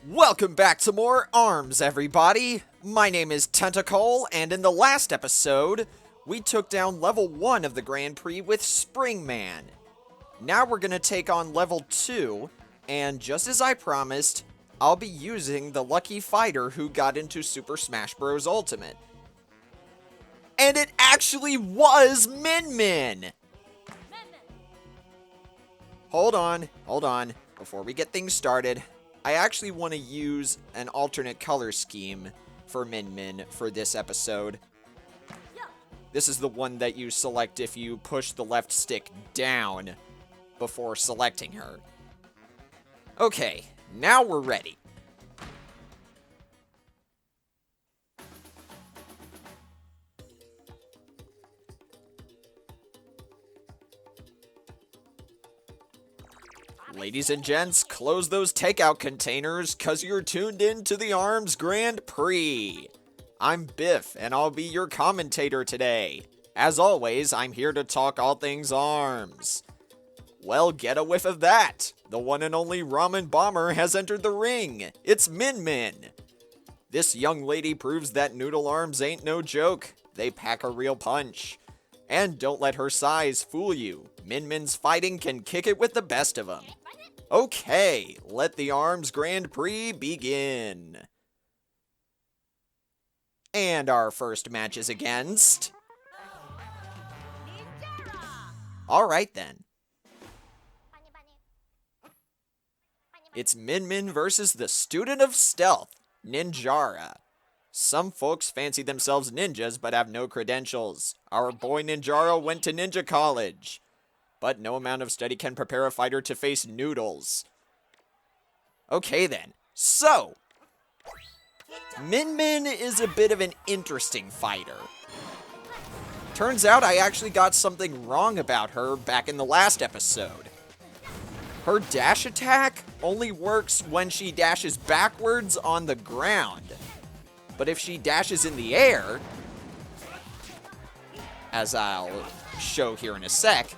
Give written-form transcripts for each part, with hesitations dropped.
Welcome back to more ARMS, everybody! My name is Tentacle, and in the last episode, we took down level 1 of the Grand Prix with Springman. Now we're gonna take on level 2, and just as I promised, I'll be using the lucky fighter who got into Super Smash Bros. Ultimate. And it actually was MinMin! Hold on, before we get things started. I actually want to use an alternate color scheme for MinMin for this episode. This is the one that you select if you push the left stick down before selecting her. Okay, now we're ready. Ladies and gents, close those takeout containers, cause you're tuned in to the ARMS Grand Prix. I'm Biff, and I'll be your commentator today. As always, I'm here to talk all things ARMS. Well, get a whiff of that! The one and only Ramen Bomber has entered the ring. It's MinMin. This young lady proves that Noodle arms ain't no joke. They pack a real punch. And don't let her size fool you. MinMin's fighting can kick it with the best of them. Okay, let the ARMS Grand Prix begin. And our first match is against... Alright then. It's MinMin versus the student of stealth, Ninjara. Some folks fancy themselves ninjas but have no credentials. Our boy Ninjara went to ninja college. But no amount of study can prepare a fighter to face Noodles. Okay then, so... MinMin is a bit of an interesting fighter. Turns out I actually got something wrong about her back in the last episode. Her dash attack only works when she dashes backwards on the ground. But if she dashes in the air, as I'll show here in a sec,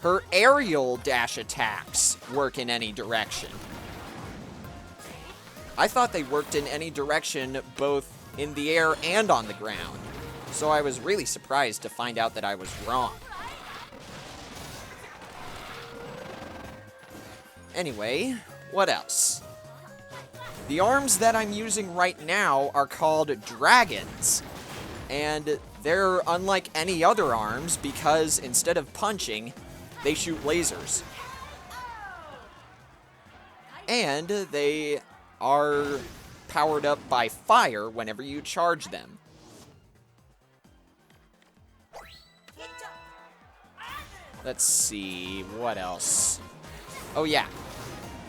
her aerial dash attacks work in any direction. I thought they worked in any direction, both in the air and on the ground. So I was really surprised to find out that I was wrong. Anyway, what else? The arms that I'm using right now are called dragons. And they're unlike any other arms because instead of punching, they shoot lasers. And they are powered up by fire whenever you charge them. Let's see, what else? Oh yeah.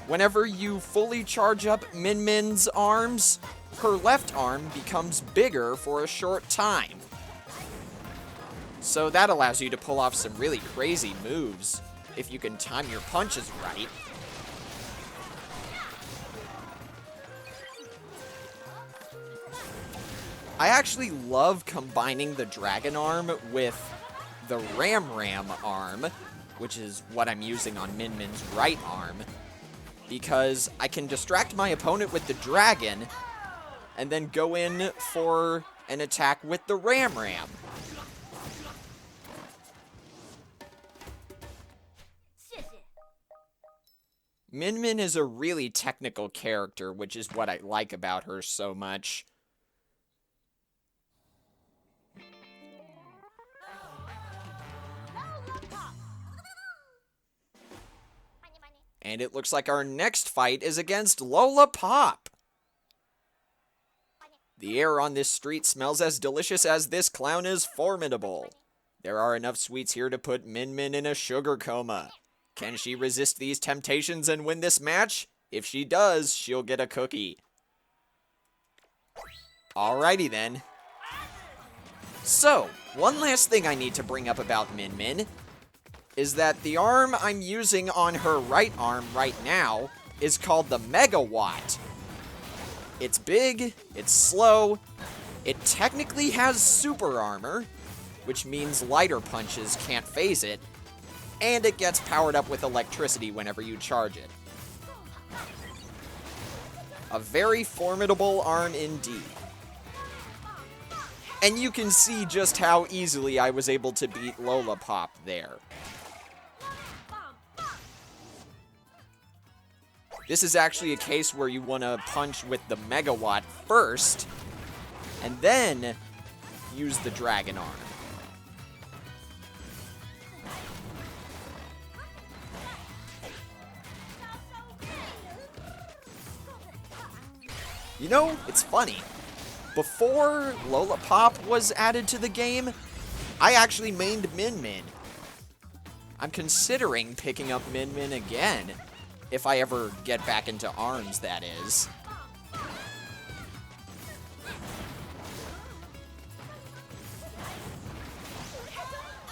Whenever you fully charge up MinMin's arms, her left arm becomes bigger for a short time. So that allows you to pull off some really crazy moves, if you can time your punches right. I actually love combining the dragon arm with the Ram arm, which is what I'm using on MinMin's right arm, because I can distract my opponent with the dragon, and then go in for an attack with the Ram. MinMin is a really technical character, which is what I like about her so much. And it looks like our next fight is against LolaPop. The air on this street smells as delicious as this clown is formidable. There are enough sweets here to put MinMin in a sugar coma. Can she resist these temptations and win this match? If she does, she'll get a cookie. Alrighty then. So, one last thing I need to bring up about MinMin is that the arm I'm using on her right arm right now is called the Megawatt. It's big, it's slow, it technically has super armor, which means lighter punches can't phase it, and it gets powered up with electricity whenever you charge it. A very formidable arm indeed. And you can see just how easily I was able to beat LolaPop there. This is actually a case where you want to punch with the Megawatt first, and then use the Dragon Arm. You know, it's funny. Before LolaPop was added to the game, I actually mained MinMin. I'm considering picking up MinMin again, if I ever get back into ARMS, that is.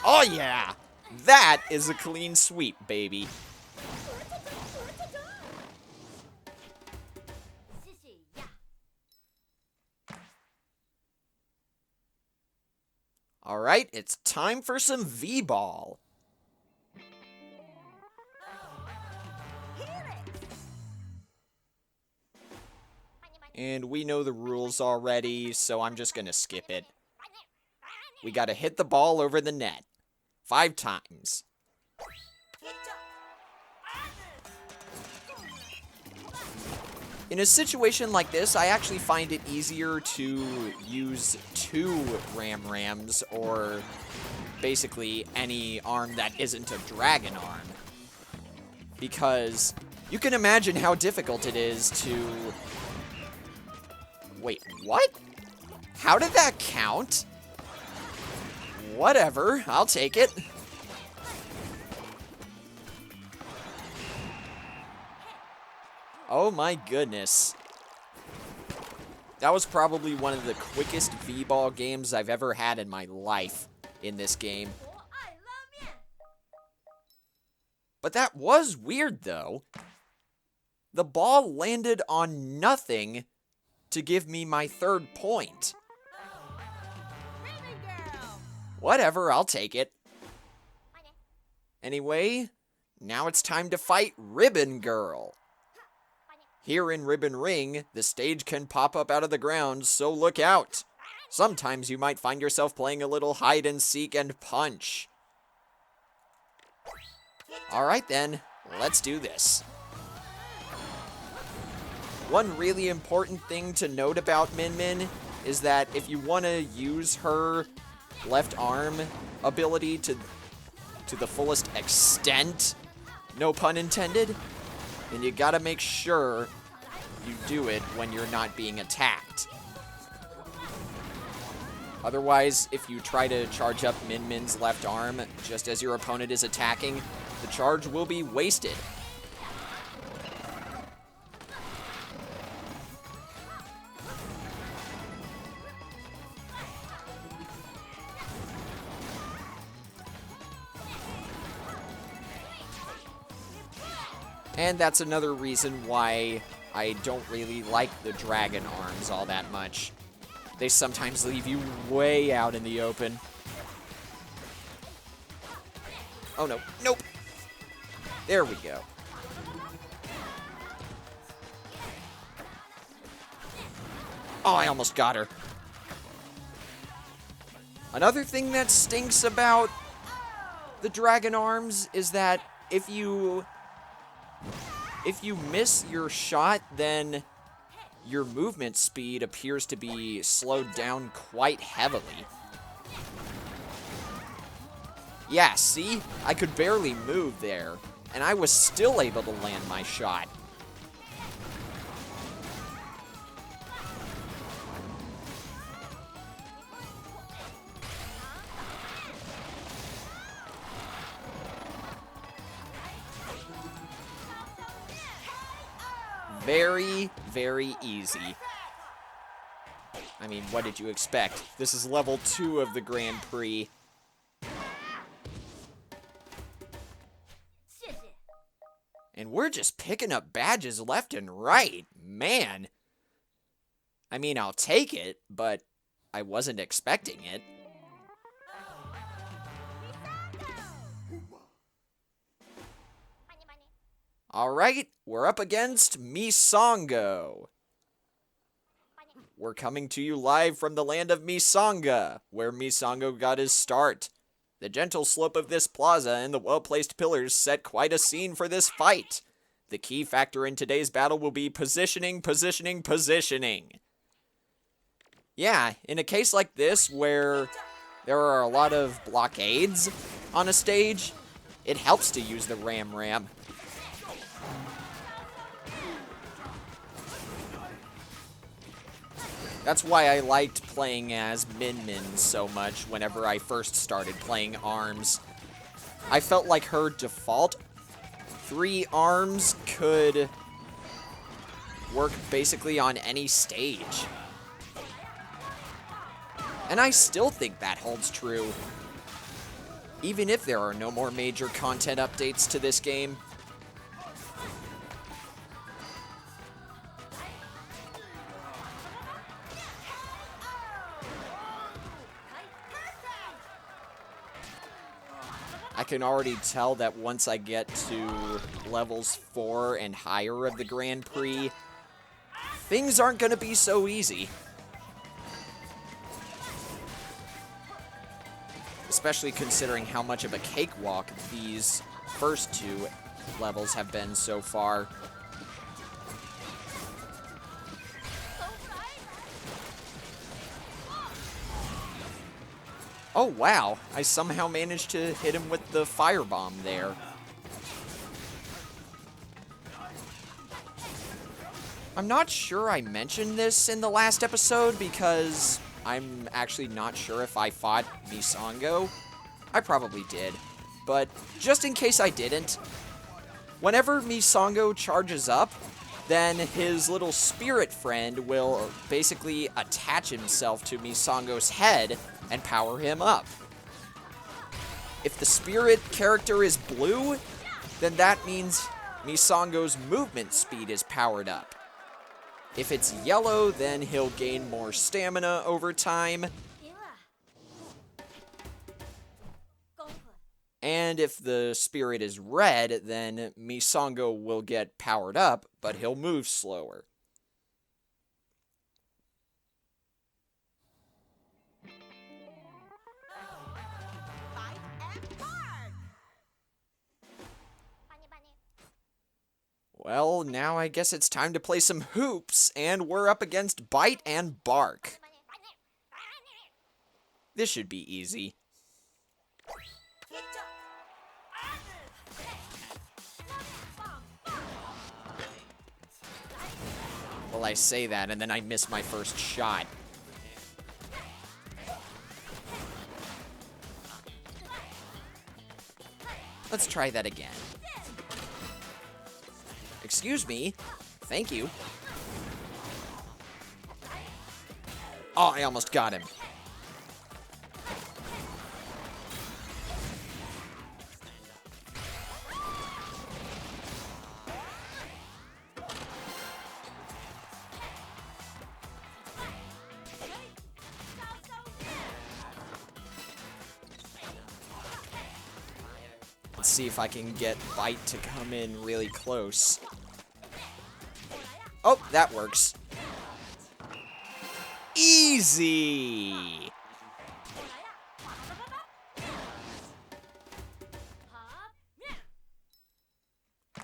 Oh yeah! That is a clean sweep, baby. Alright, it's time for some VBall. And we know the rules already, so I'm just gonna skip it. We gotta hit the ball over the net 5 times. In a situation like this, I actually find it easier to use 2 Rams or basically any arm that isn't a Dragon Arm. Because you can imagine how difficult it is to... Wait, what? How did that count? Whatever, I'll take it. Oh my goodness. That was probably one of the quickest VBall games I've ever had in my life in this game. But that was weird, though. The ball landed on nothing to give me my 3rd point. Whatever, I'll take it. Anyway, now it's time to fight Ribbon Girl. Here in Ribbon Ring, the stage can pop up out of the ground, so look out. Sometimes you might find yourself playing a little hide and seek and punch. Alright then, let's do this. One really important thing to note about MinMin is that if you want to use her left arm ability to the fullest extent, no pun intended, then you gotta make sure you do it when you're not being attacked. Otherwise, if you try to charge up MinMin's left arm just as your opponent is attacking, the charge will be wasted. And that's another reason why I don't really like the Dragon Arms all that much. They sometimes leave you way out in the open. Oh no, nope. There we go. Oh, I almost got her. Another thing that stinks about the Dragon Arms is that if you miss your shot, then your movement speed appears to be slowed down quite heavily. Yeah, see? I could barely move there, and I was still able to land my shot. Very, very easy. I mean, what did you expect? This is level 2 of the Grand Prix. And we're just picking up badges left and right. Man. I mean, I'll take it, but I wasn't expecting it. Alright, we're up against Sango. we're coming to you live from the land of Misanga, where Misango got his start. The gentle slope of this plaza and the well-placed pillars set quite a scene for this fight. The key factor in today's battle will be positioning, positioning, positioning. Yeah, in a case like this, where there are a lot of blockades on a stage, it helps to use the Ram. That's why I liked playing as MinMin so much whenever I first started playing ARMS. I felt like her default 3 arms could work basically on any stage. And I still think that holds true. Even if there are no more major content updates to this game. I can already tell that once I get to levels 4 and higher of the Grand Prix, things aren't going to be so easy. Especially considering how much of a cakewalk these first 2 levels have been so far. Oh wow, I somehow managed to hit him with the firebomb there. I'm not sure I mentioned this in the last episode because I'm actually not sure if I fought Misango. I probably did, but just in case I didn't, whenever Misango charges up, then his little spirit friend will basically attach himself to Misango's head and power him up. If the spirit character is blue, then that means Misango's movement speed is powered up. If it's yellow, then he'll gain more stamina over time. And if the spirit is red, then Misango will get powered up, but he'll move slower. Well, now I guess it's time to play some hoops, and we're up against Bite and Bark. This should be easy. Well, I say that, and then I miss my first shot. Let's try that again. Excuse me. Thank you. Oh, I almost got him. Let's see if I can get Bite to come in really close. Oh, that works. Easy!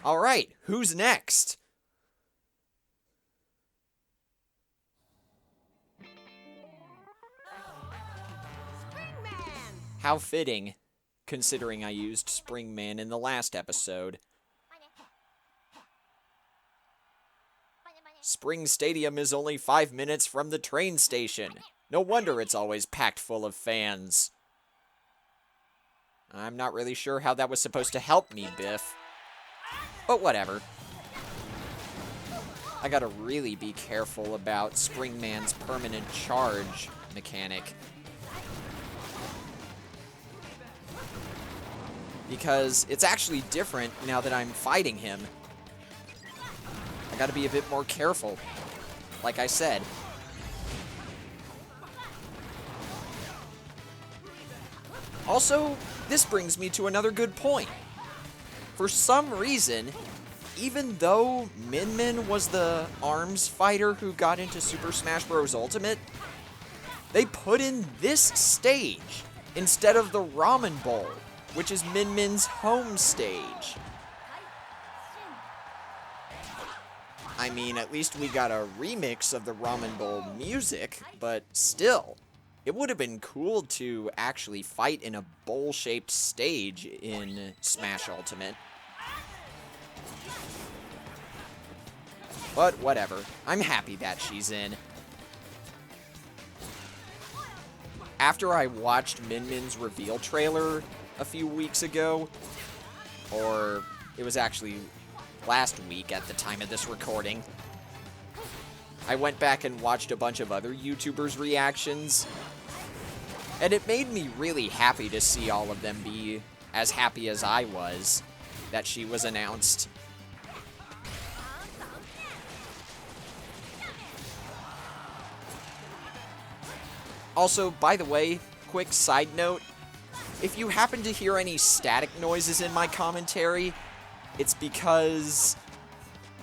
Alright, who's next? How fitting, considering I used Springman in the last episode. Spring Stadium is only 5 minutes from the train station. No wonder it's always packed full of fans. I'm not really sure how that was supposed to help me, Biff. But whatever. I gotta really be careful about Springman's permanent charge mechanic. Because it's actually different now that I'm fighting him. I gotta be a bit more careful, like I said. Also, this brings me to another good point. For some reason, even though MinMin was the ARMS fighter who got into Super Smash Bros. Ultimate, they put in this stage instead of the Ramen Bowl, which is MinMin's home stage. I mean, at least we got a remix of the Ramen Bowl music, but still, it would have been cool to actually fight in a bowl-shaped stage in Smash Ultimate. But whatever, I'm happy that she's in. After I watched MinMin's reveal trailer a few weeks ago, or it was actually last week at the time of this recording, I went back and watched a bunch of other YouTubers' reactions, and it made me really happy to see all of them be as happy as I was that she was announced. Also, by the way, quick side note, if you happen to hear any static noises in my commentary, it's because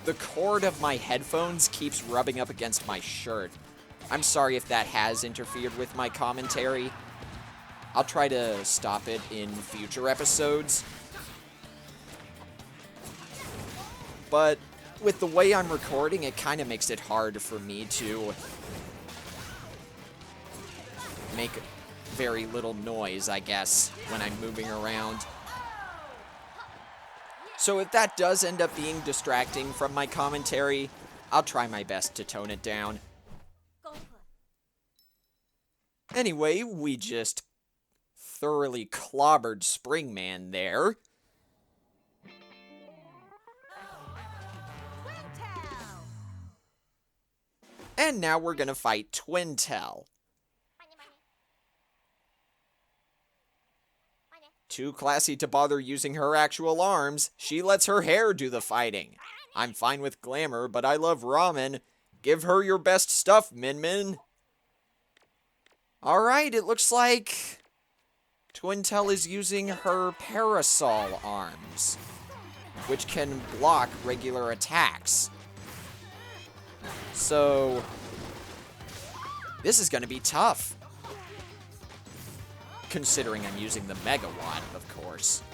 the cord of my headphones keeps rubbing up against my shirt. I'm sorry if that has interfered with my commentary. I'll try to stop it in future episodes. But with the way I'm recording, it kind of makes it hard for me to make very little noise, I guess, when I'm moving around. So if that does end up being distracting from my commentary, I'll try my best to tone it down. Anyway, we just thoroughly clobbered Springman there. And now we're gonna fight Twintel. Too classy to bother using her actual arms, she lets her hair do the fighting. I'm fine with glamour, but I love ramen. Give her your best stuff, MinMin. Alright, it looks like Twintel is using her parasol arms, which can block regular attacks. So, this is going to be tough. Considering I'm using the Megawatt, of course.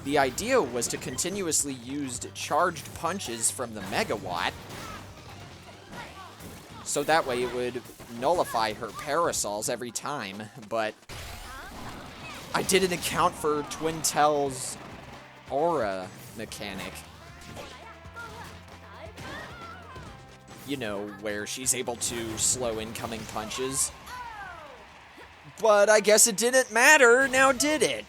The idea was to continuously use charged punches from the Megawatt, so that way it would nullify her parasols every time, but I didn't account for Twintel's aura mechanic. You know, where she's able to slow incoming punches. But I guess it didn't matter, now did it?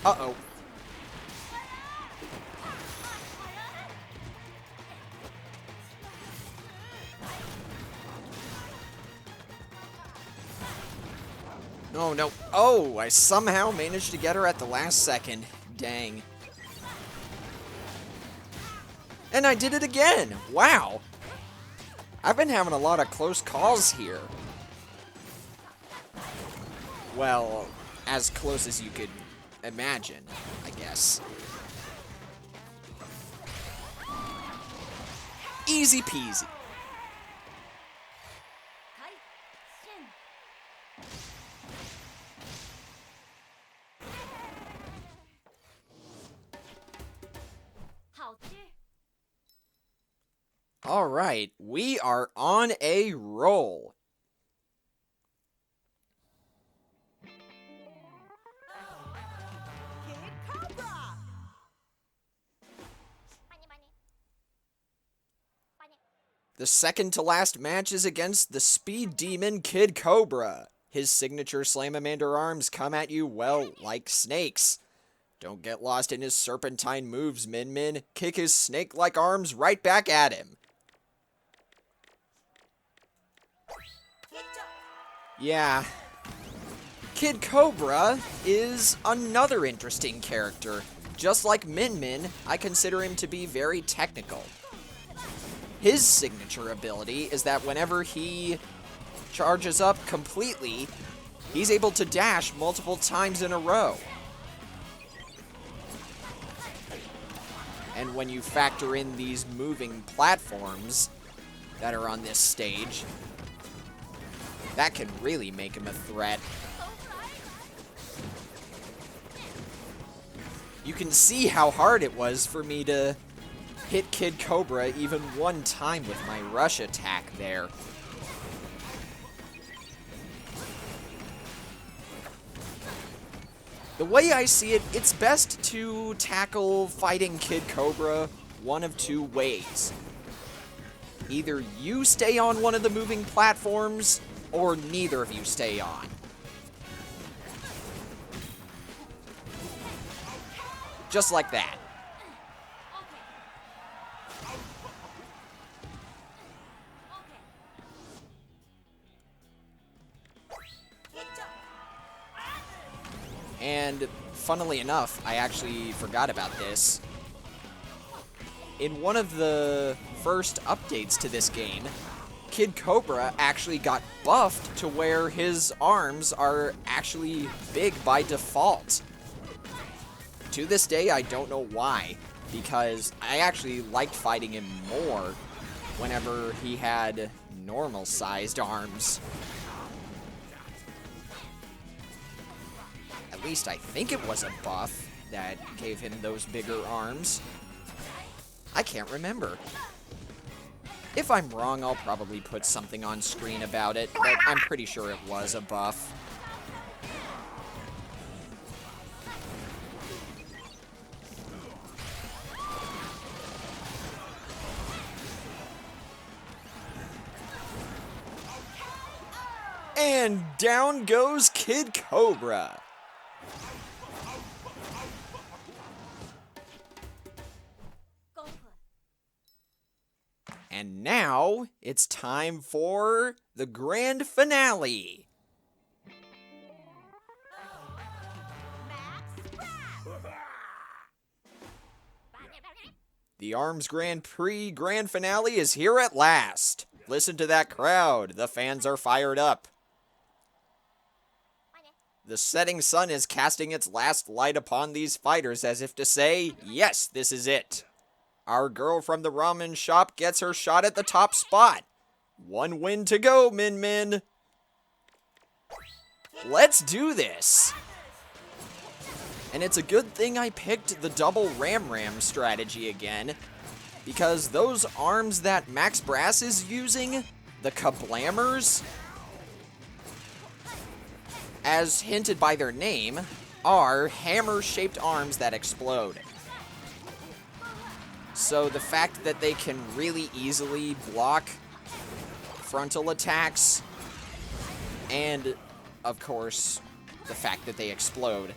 Uh-oh. Oh, no. Oh, I somehow managed to get her at the last second. Dang. And I did it again! Wow! I've been having a lot of close calls here. Well, as close as you could imagine, I guess. Easy peasy. Alright, we are on a roll. The second to last match is against the Speed Demon Kid Cobra. His signature Slamamander arms come at you, well, like snakes. Don't get lost in his serpentine moves, MinMin. Kick his snake-like arms right back at him. Yeah. Kid Cobra is another interesting character. Just like MinMin, I consider him to be very technical. His signature ability is that whenever he charges up completely, he's able to dash multiple times in a row. And when you factor in these moving platforms that are on this stage, that can really make him a threat. You can see how hard it was for me to hit Kid Cobra even one time with my rush attack there. The way I see it, it's best to tackle fighting Kid Cobra one of two ways. Either you stay on one of the moving platforms, or neither of you stay on. Just like that. And funnily enough, I actually forgot about this. In one of the first updates to this game, Kid Cobra actually got buffed to where his arms are actually big by default. To this day, I don't know why, because I actually liked fighting him more whenever he had normal-sized arms. At least I think it was a buff that gave him those bigger arms. I can't remember. If I'm wrong, I'll probably put something on screen about it, but I'm pretty sure it was a buff. And down goes Kid Cobra. And now, it's time for the grand finale. The ARMS Grand Prix grand finale is here at last. Listen to that crowd. The fans are fired up. The setting sun is casting its last light upon these fighters as if to say, yes, this is it. Our girl from the ramen shop gets her shot at the top spot. One win to go, MinMin. Let's do this. And it's a good thing I picked the double ram strategy again, because those arms that Max Brass is using, the Kablammers, as hinted by their name, are hammer-shaped arms that explode. So the fact that they can really easily block frontal attacks, and, of course, the fact that they explode,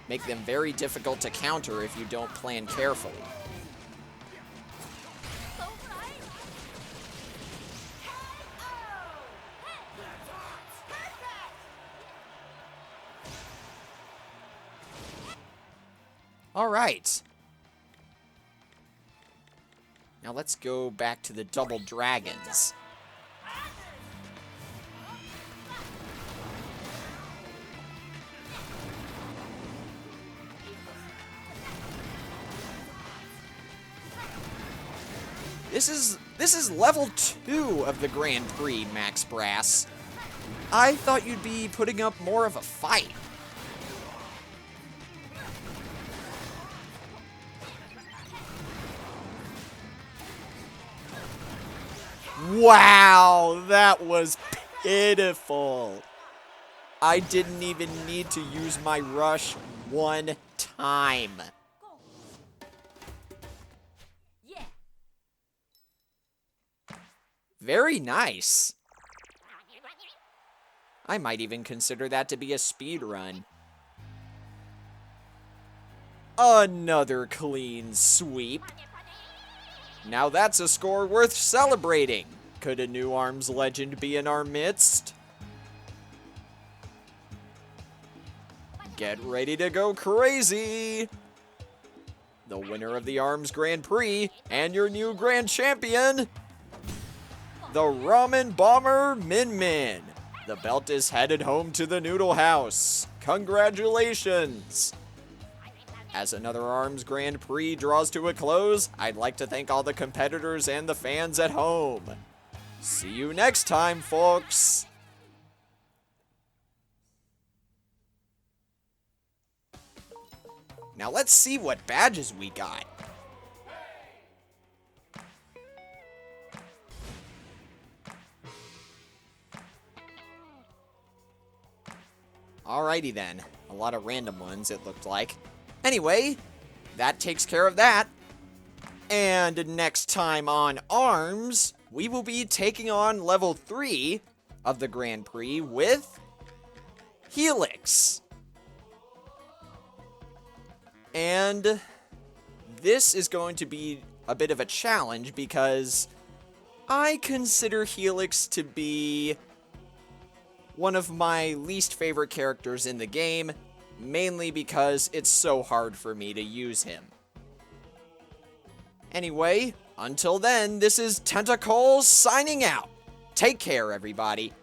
make them very difficult to counter if you don't plan carefully. All right. Now let's go back to the double dragons. This is level 2 of the Grand Prix, Max Brass. I thought you'd be putting up more of a fight. Wow, that was pitiful. I didn't even need to use my rush one time. Very nice. I might even consider that to be a speed run. Another clean sweep. Now that's a score worth celebrating. Could a new ARMS legend be in our midst? Get ready to go crazy! The winner of the ARMS Grand Prix and your new grand champion, the Ramen Bomber MinMin. The belt is headed home to the Noodle house. Congratulations! As another ARMS Grand Prix draws to a close, I'd like to thank all the competitors and the fans at home. See you next time, folks! Now let's see what badges we got. Alrighty then. A lot of random ones, it looked like. Anyway, that takes care of that. And next time on ARMS, we will be taking on level 3 of the Grand Prix with Helix. And this is going to be a bit of a challenge because I consider Helix to be one of my least favorite characters in the game, mainly because it's so hard for me to use him. Anyway, until then, this is Tentacles signing out. Take care, everybody.